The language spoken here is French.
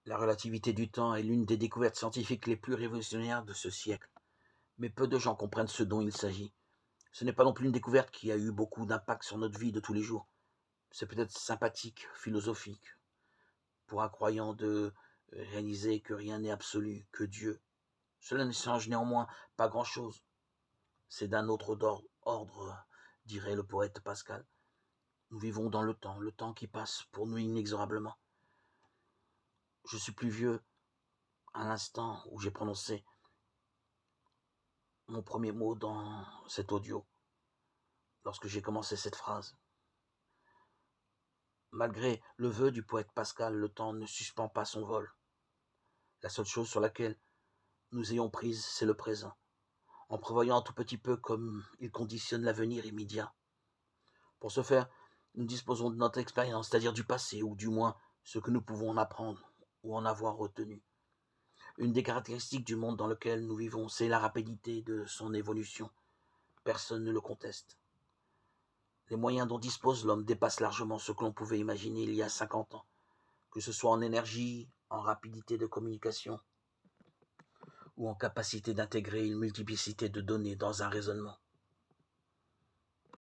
La relativité du temps est l'une des découvertes scientifiques les plus révolutionnaires de ce siècle, mais peu de gens comprennent ce dont il s'agit. Ce n'est pas non plus une découverte qui a eu beaucoup d'impact sur notre vie de tous les jours. C'est peut-être sympathique, philosophique, pour un croyant de réaliser que rien n'est absolu, que Dieu. Cela ne change néanmoins pas grand-chose. C'est d'un autre ordre, dirait le poète Pascal. Nous vivons dans le temps qui passe pour nous inexorablement. Je suis plus vieux à l'instant où j'ai prononcé mon premier mot dans cet audio, lorsque j'ai commencé cette phrase. Malgré le vœu du poète Pascal, le temps ne suspend pas son vol. La seule chose sur laquelle nous ayons prise, c'est le présent, en prévoyant un tout petit peu comme il conditionne l'avenir immédiat. Pour ce faire, nous disposons de notre expérience, c'est-à-dire du passé, ou du moins ce que nous pouvons en apprendre ou en avoir retenu. Une des caractéristiques du monde dans lequel nous vivons, c'est la rapidité de son évolution. Personne ne le conteste. Les moyens dont dispose l'homme dépassent largement ce que l'on pouvait imaginer il y a 50 ans, que ce soit en énergie, en rapidité de communication ou en capacité d'intégrer une multiplicité de données dans un raisonnement.